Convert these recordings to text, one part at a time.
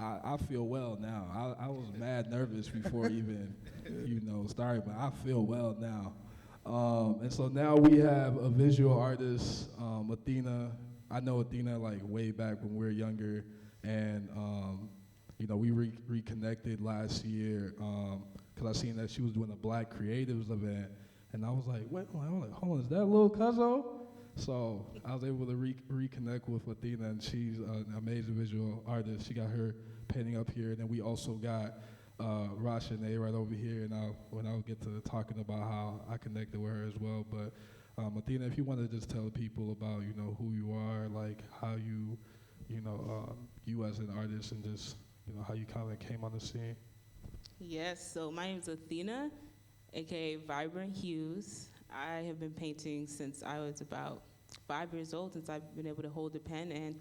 I feel well now. I was mad nervous before even, starting, but I feel well now. And so now we have a visual artist, Athena. I know Athena like way back when we were younger, and we reconnected last year because I seen that she was doing a Black Creatives event, and I was like, wait, hold on, is that Lil Cuzzo? So I was able to reconnect with Athena, and she's an amazing visual artist. She got her painting up here, and then we also got Rashaunea right over here, and I'll get to talking about how I connected with her as well. But Athena, if you want to just tell people about who you are, like how you you as an artist, and just how you kind of came on the scene. Yes, so my name is Athena, aka Vibrant Hues. I have been painting since I was about 5 years old, since I've been able to hold a pen, and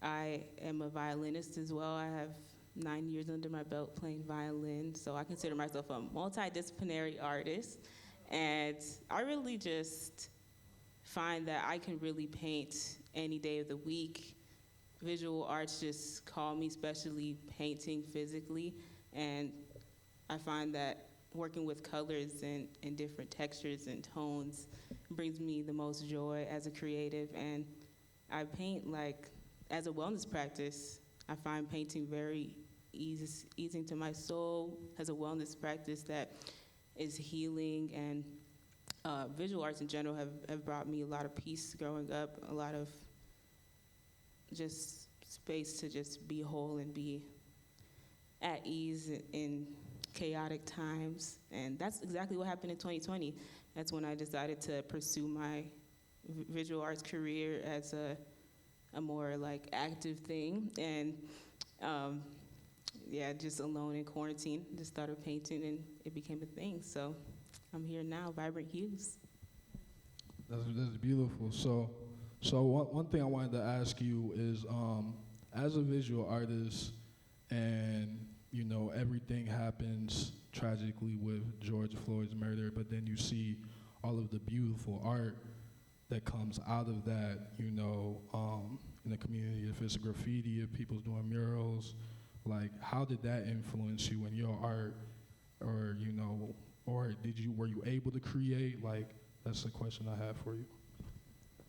I am a violinist as well. I have 9 years under my belt playing violin, so I consider myself a multidisciplinary artist. And I really just find that I can really paint any day of the week. Visual arts just call me, especially painting physically, and I find that working with colors and different textures and tones brings me the most joy as a creative. And I paint like as a wellness practice. I find painting very easing to my soul as a wellness practice that is healing, and visual arts in general have brought me a lot of peace growing up, a lot of just space to just be whole and be at ease in chaotic times. And that's exactly what happened in 2020. That's when I decided to pursue my visual arts career as a more like active thing. And just alone in quarantine, just started painting, and it became a thing. So I'm here now, Vibrant Hues. That's beautiful. So one thing I wanted to ask you is, as a visual artist, and everything happens tragically with George Floyd's murder, but then you see all of the beautiful art that comes out of that, in the community. If it's graffiti, if people's doing murals, like how did that influence you in your art, or or were you able to create? Like that's the question I have for you.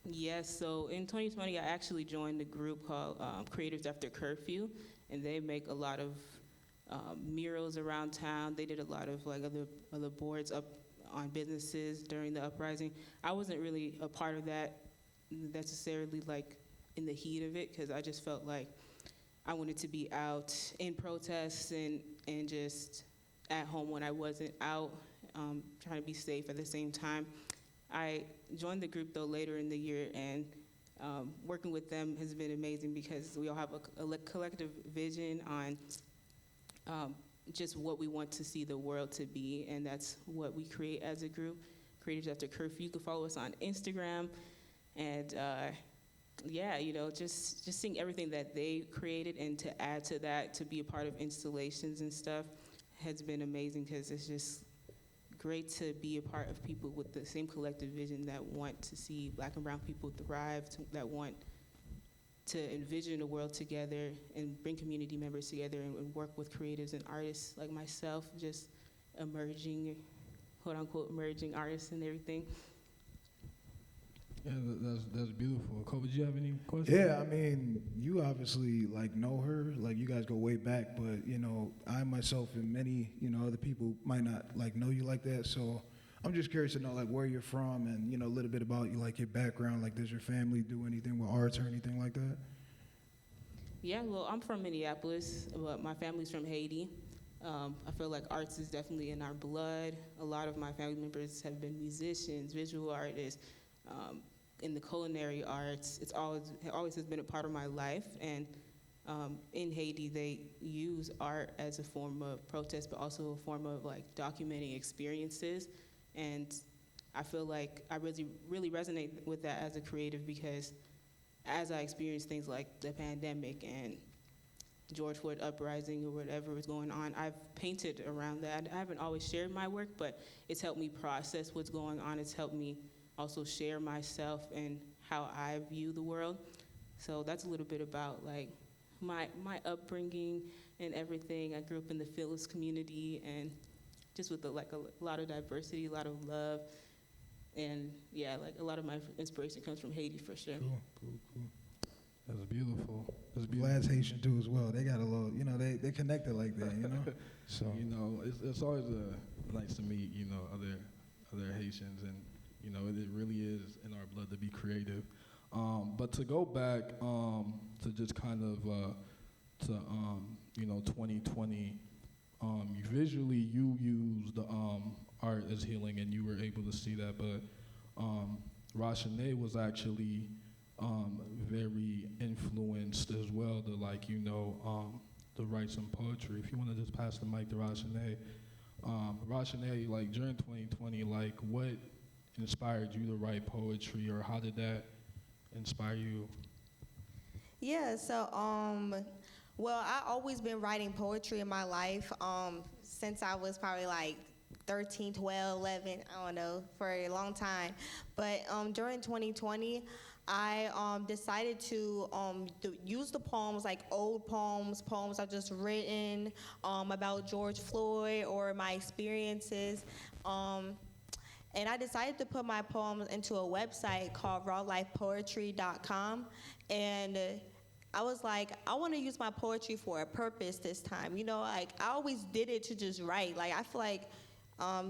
Yes, so in 2020, I actually joined a group called Creatives After Curfew, and they make a lot of murals around town. They did a lot of like other boards up on businesses during the uprising. I wasn't really a part of that necessarily like in the heat of it, because I just felt like I wanted to be out in protests and just at home when I wasn't out, trying to be safe at the same time. I joined the group though later in the year, and working with them has been amazing because we all have a collective vision on just what we want to see the world to be, and that's what we create as a group, Creatives After Curfew. You can follow us on Instagram, and just seeing everything that they created and to add to that, to be a part of installations and stuff has been amazing, because it's just great to be a part of people with the same collective vision that want to see Black and brown people thrive, that want to envision a world together and bring community members together and work with creatives and artists like myself, just emerging, quote unquote, emerging artists and everything. Yeah, that's beautiful. Kobi, did you have any questions? Yeah, I mean, you obviously like know her, like you guys go way back, but I myself and many, other people might not like know you like that. So I'm just curious to know like where you're from and, a little bit about you, like your background. Like, does your family do anything with arts or anything like that? Yeah, well, I'm from Minneapolis, but my family's from Haiti. I feel like arts is definitely in our blood. A lot of my family members have been musicians, visual artists, in the culinary arts. It always has been a part of my life. And in Haiti, they use art as a form of protest, but also a form of like documenting experiences. And I feel like I really resonate with that as a creative, because as I experience things like the pandemic and George Floyd uprising or whatever was going on, I've painted around that. I haven't always shared my work, but it's helped me process what's going on. It's helped me also share myself and how I view the world. So that's a little bit about like my upbringing and everything. I grew up in the Phyllis community, and just with a lot of diversity, a lot of love, and yeah, like a lot of my inspiration comes from Haiti for sure. Cool. That's beautiful. That's beautiful. Vlad's Haitian too as well. They got a little, you know, they connected like that, you know. So You know, it's always nice to meet, you know, other Haitians, and you know, it really is in our blood to be creative. But to go back to just kind of you know, 2020, visually you used art as healing, and you were able to see that. But Rashaunea was actually very influenced as well to, like, you know, to write some poetry. If you want to just pass the mic to Rashaunea. Rashaunea, like during 2020, like what inspired you to write poetry, or how did that inspire you? Yeah, so well, I always been writing poetry in my life since I was probably like 13, 12, 11, I don't know, for a long time. But during 2020, I decided to use the poems, like old poems I've just written about George Floyd or my experiences. And I decided to put my poems into a website called rawlifepoetry.com. And I was like, I want to use my poetry for a purpose this time. You know, like I always did it to just write. Like I feel like,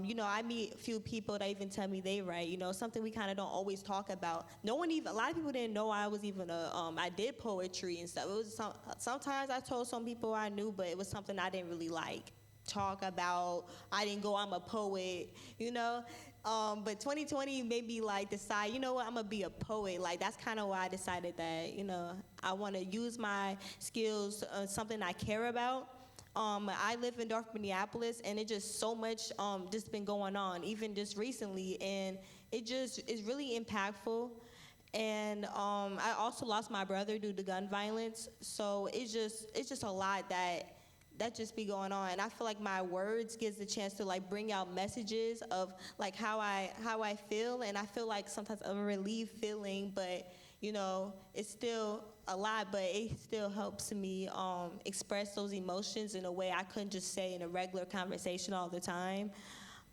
you know, I meet a few people that even tell me they write. You know, something we kind of don't always talk about. A lot of people didn't know I was even I did poetry and stuff. It was sometimes I told some people I knew, but it was something I didn't really like talk about. I didn't go, I'm a poet, you know. But 2020 made me like decide, you know what, I'm gonna be a poet. Like that's kind of why I decided that, you know, I want to use my skills on something I care about. I live in North Minneapolis, and it just so much just been going on, even just recently, and it just is really impactful. And I also lost my brother due to gun violence, so it's just a lot that just be going on. And I feel like my words gives the chance to like bring out messages of like how I feel, and I feel like sometimes a relief feeling, but you know, it's still a lot, but it still helps me express those emotions in a way I couldn't just say in a regular conversation all the time.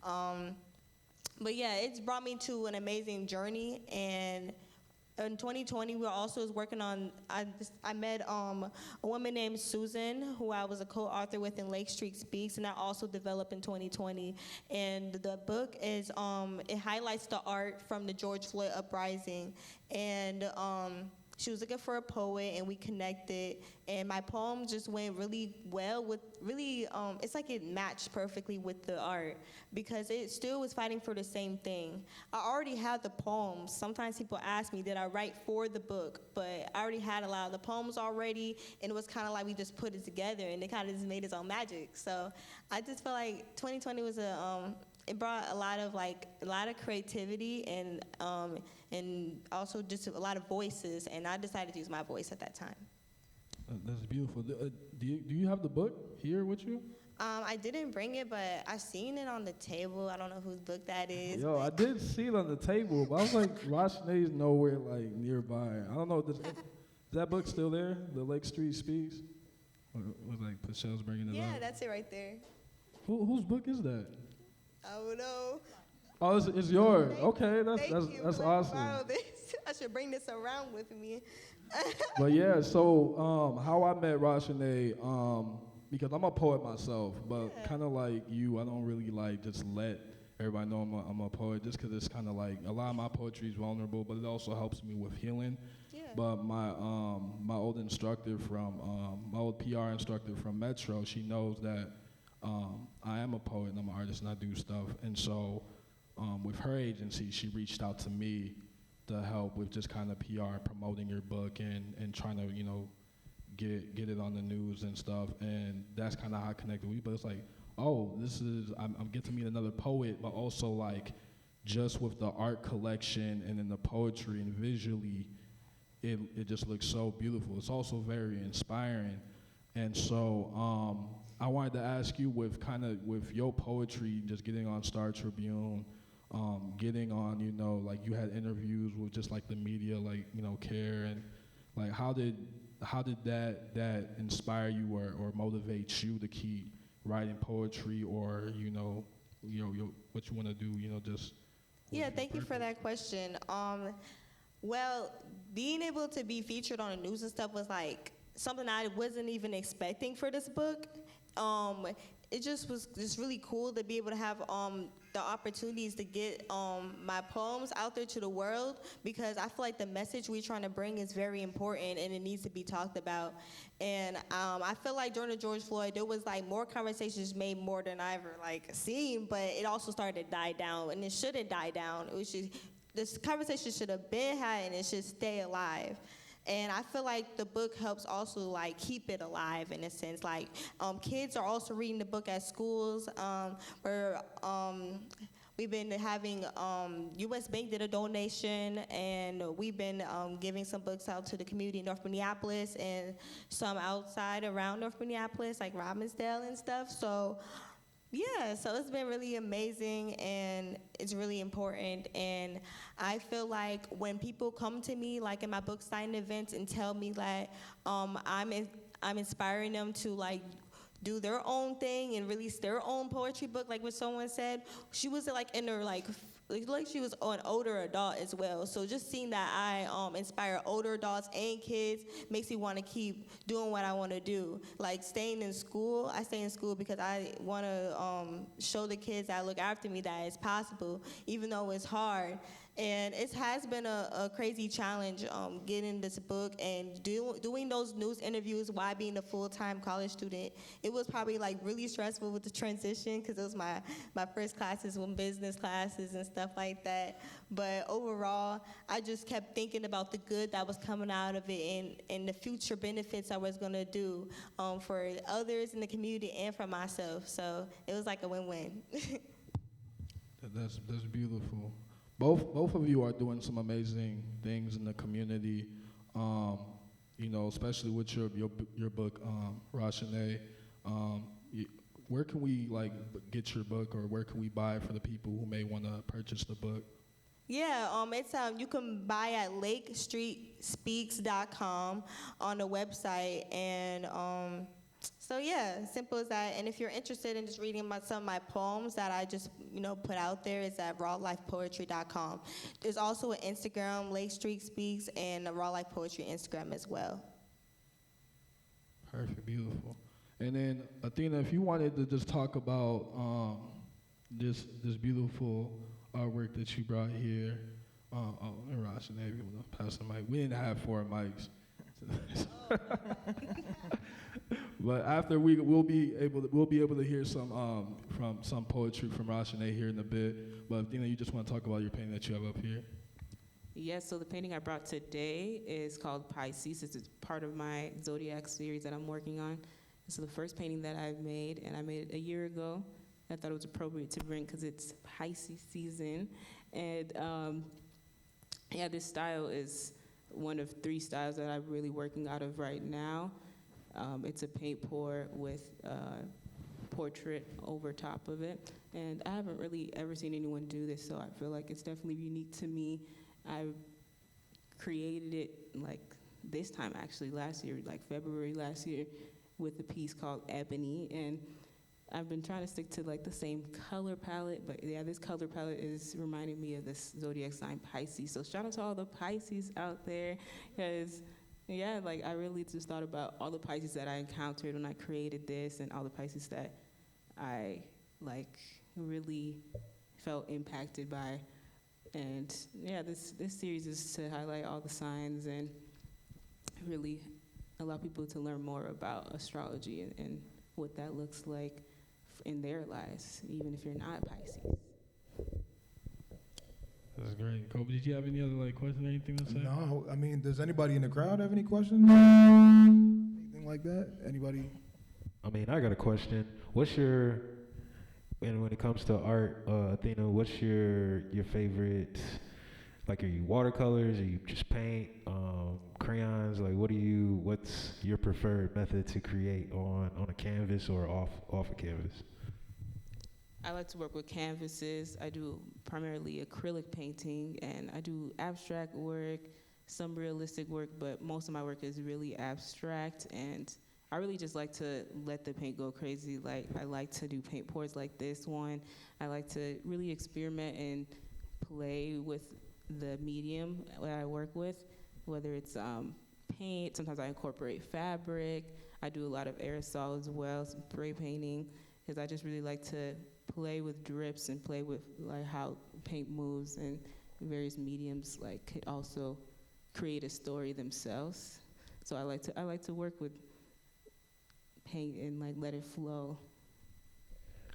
But yeah, it's brought me to an amazing journey. And in 2020, we also was working on, I met a woman named Susan, who I was a co-author with in Lake Street Speaks, and I also developed in 2020. And the book is, it highlights the art from the George Floyd uprising. And she was looking for a poet, and we connected, and my poem just went really well with, really, it's like it matched perfectly with the art, because it still was fighting for the same thing. I already had the poems. Sometimes people ask me, did I write for the book? But I already had a lot of the poems already, and it was kind of like we just put it together, and it kind of just made its own magic. So I just feel like 2020 was it brought a lot of creativity and also just a lot of voices, and I decided to use my voice at that time. That's beautiful. Do you have the book here with you? I didn't bring it, but I seen it on the table. I don't know whose book that is. Yo, I did see it on the table, but I was like, Rashaunea nowhere like nearby. I don't know. Is that book still there? The Lake Street Speaks? Was like Pachel's bringing it up? Yeah, that's it right there. Whose book is that? I don't know. Oh, it's yours. Okay, Thank you that's for awesome. borrow this. I should bring this around with me. But yeah, so how I met Rashaunea, because I'm a poet myself, but kind of like you, I don't really like just let everybody know I'm a poet, just because it's kind of like a lot of my poetry is vulnerable, but it also helps me with healing. Yeah. But my old instructor my old PR instructor from Metro, she knows that I am a poet and I'm an artist and I do stuff. And so with her agency, she reached out to me to help with just kind of PR, promoting your book and trying to, you know, get it on the news and stuff. And that's kind of how I connected with you. But it's like, oh, I'm getting to meet another poet, but also like just with the art collection and then the poetry and visually, it just looks so beautiful. It's also very inspiring. And so I wanted to ask you with your poetry, just getting on Star Tribune, getting on, you know, like you had interviews with just like the media, like, you know, CARE, and like how did how did that inspire you or motivate you to keep writing poetry, or what you want to do, just Yeah, what's your thank you for purpose? that question. Well, being able to be featured on the news and stuff was like something I wasn't even expecting for this book. It just was just really cool to be able to have the opportunities to get my poems out there to the world, because I feel like the message we're trying to bring is very important and it needs to be talked about. And I feel like during the George Floyd, there was like more conversations made more than I ever like seen, but it also started to die down, and it shouldn't die down. It was just, this conversation should have been had, and it should stay alive. And I feel like the book helps also like keep it alive in a sense. Like kids are also reading the book at schools. We've been having U.S. Bank did a donation, and we've been giving some books out to the community in North Minneapolis and some outside around North Minneapolis, like Robbinsdale and stuff. So yeah, so it's been really amazing, and it's really important. And I feel like when people come to me, like in my book signing events, and tell me that I'm inspiring them to like do their own thing and release their own poetry book, like what someone said, she was like in her like she was an older adult as well. So just seeing that I inspire older adults and kids makes me want to keep doing what I want to do. Like staying in school, I stay in school because I want to show the kids that look after me that it's possible, even though it's hard. And it has been a crazy challenge getting this book and doing those news interviews while being a full-time college student. It was probably like really stressful with the transition, because it was my first classes with business classes and stuff like that. But overall, I just kept thinking about the good that was coming out of it, and the future benefits I was going to do for others in the community and for myself. So it was like a win-win. That's beautiful. Both of you are doing some amazing things in the community, especially with your book, Rashaunea. Where can we like get your book, or where can we buy it for the people who may want to purchase the book? Yeah, it's you can buy at LakeStreetSpeaks.com on the website, and so yeah, simple as that. And if you're interested in just reading about some of my poems that I just put out there, it's at rawlifepoetry.com. There's also an Instagram, Lake Street Speaks, and a Raw Life Poetry Instagram as well. Perfect, beautiful. And then Athena, if you wanted to just talk about this beautiful artwork that you brought here. And Rashaunea, if you want to pass the mic. We didn't have 4 mics. But after we'll be able to hear some from some poetry from Rashaunea here in a bit. But Athena, you just want to talk about your painting that you have up here? Yes, so the painting I brought today is called Pisces. It's part of my Zodiac series that I'm working on. This is the first painting that I've made, and I made it a year ago. I thought it was appropriate to bring because it's Pisces season. And this style is one of 3 styles that I'm really working out of right now. It's a paint pour with portrait over top of it. And I haven't really ever seen anyone do this, so I feel like it's definitely unique to me. I created it like this time, actually, last year, like February last year, with a piece called Ebony. And I've been trying to stick to like the same color palette, but yeah, this color palette is reminding me of this zodiac sign Pisces. So shout out to all the Pisces out there, because yeah, like I really just thought about all the Pisces that I encountered when I created this, and all the Pisces that I like really felt impacted by. And yeah, this series is to highlight all the signs and really allow people to learn more about astrology and what that looks like in their lives, even if you're not Pisces. That's great. Kobi, did you have any other questions or anything to say? No, I mean, does anybody in the crowd have any questions? Anything like that? Anybody? I mean, I got a question. And when it comes to art, Athena, what's your favorite? Like, are you watercolors? Are you just paint? Crayons? Like, what's your preferred method to create on a canvas or off a canvas? I like to work with canvases. I do primarily acrylic painting, and I do abstract work, some realistic work, but most of my work is really abstract, and I really just like to let the paint go crazy. Like, I like to do paint pours like this one. I like to really experiment and play with the medium that I work with, whether it's paint. Sometimes I incorporate fabric. I do a lot of aerosol as well, spray painting, because I just really like to play with drips and play with like how paint moves, and various mediums like could also create a story themselves. So I like to work with paint and like let it flow.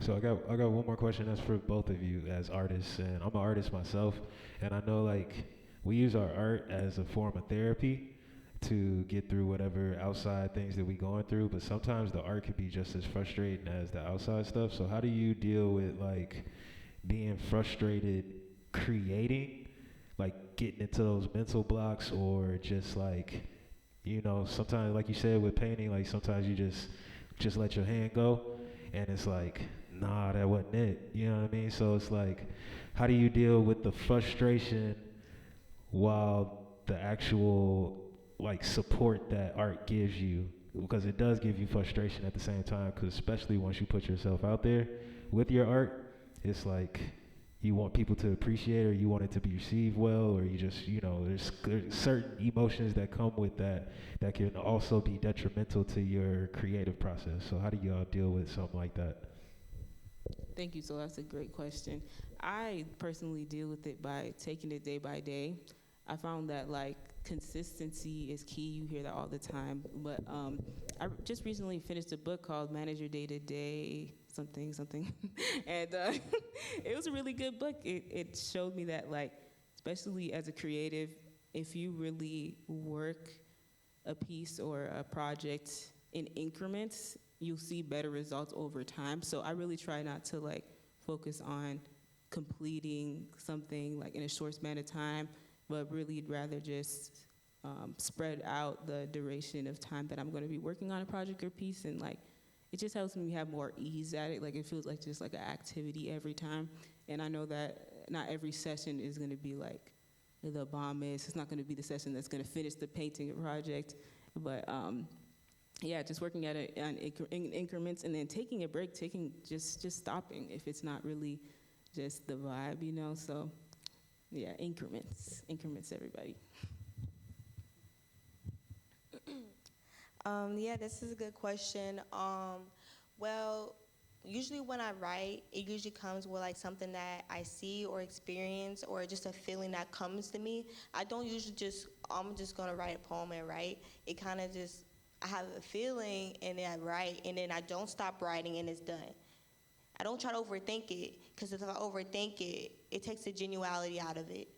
So I got one more question that's for both of you as artists, and I'm an artist myself, and I know like we use our art as a form of therapy to get through whatever outside things that we going through, but sometimes the art can be just as frustrating as the outside stuff. So how do you deal with like being frustrated creating, like getting into those mental blocks, or just like, you know, sometimes like you said with painting, like sometimes you just let your hand go and it's like, nah, that wasn't it. You know what I mean? So it's like, how do you deal with the frustration while the actual like support that art gives you? Because it does give you frustration at the same time, because especially once you put yourself out there with your art, it's like you want people to appreciate, or you want it to be received well, or you just, you know, there's certain emotions that come with that that can also be detrimental to your creative process. So how do y'all deal with something like that? Thank you. So that's a great question. I personally deal with it by taking it day by day. I found that like consistency is key. You hear that all the time. But I just recently finished a book called Manage Your Day to Day something. And it was a really good book. It showed me that like, especially as a creative, if you really work a piece or a project in increments, you'll see better results over time. So I really try not to like focus on completing something like in a short span of time, but really rather just spread out the duration of time that I'm going to be working on a project or piece, and like it just helps me have more ease at it. Like it feels like just like an activity every time, and I know that not every session is going to be like the bombest. It's not going to be the session that's going to finish the painting project, but yeah, just working at it in increments, and then taking a break, just stopping if it's not really just the vibe, you know. So yeah, increments, everybody. Yeah, this is a good question. Well, usually when I write, it usually comes with like something that I see or experience, or just a feeling that comes to me. I don't usually I'm just gonna write a poem and write. It kind of just, I have a feeling and then I write, and then I don't stop writing and it's done. I don't try to overthink it, because if I overthink it, it takes the genuality out of it.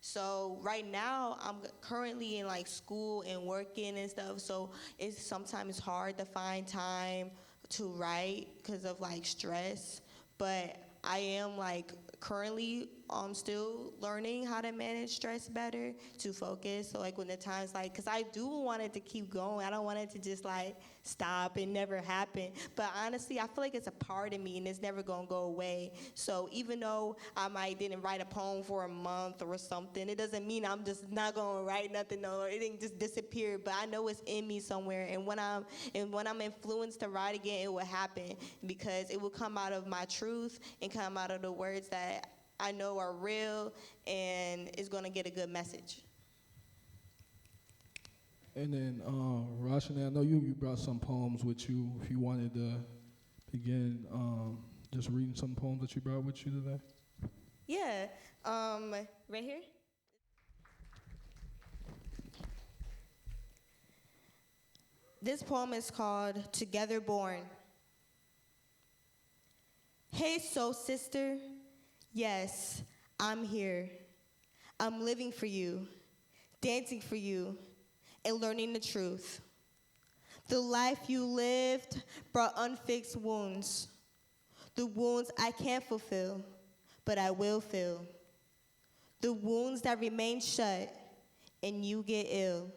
So right now, I'm currently in like school and working and stuff, so it's sometimes hard to find time to write because of like stress, but I am like currently still learning how to manage stress better, to focus. So like when the times like, cause I do want it to keep going. I don't want it to just like stop and never happen. But honestly, I feel like it's a part of me and it's never gonna go away. So even though I didn't write a poem for a month or something, it doesn't mean I'm just not gonna write nothing, or it didn't just disappear. But I know it's in me somewhere, and when I'm influenced to write again, it will happen, because it will come out of my truth and come out of the words that I know are real, and is gonna get a good message. And then, Rashaunea, I know you brought some poems with you. If you wanted to begin just reading some poems that you brought with you today. Yeah, right here. This poem is called Together Born. Hey, soul sister. Yes, I'm here. I'm living for you, dancing for you, and learning the truth. The life you lived brought unfixed wounds. The wounds I can't fulfill, but I will fill. The wounds that remain shut and you get ill.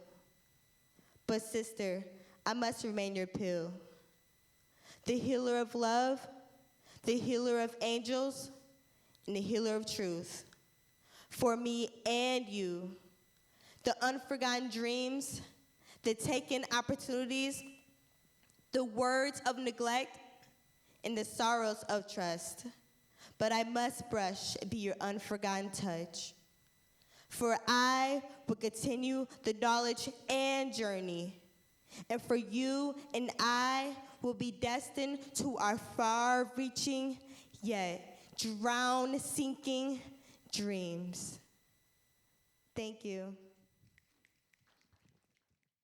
But sister, I must remain your pill. The healer of love, the healer of angels, and the healer of truth. For me and you, the unforgotten dreams, the taken opportunities, the words of neglect, and the sorrows of trust. But I must brush be your unforgotten touch. For I will continue the knowledge and journey. And for you and I will be destined to our far-reaching, yet drown-sinking dreams. Thank you.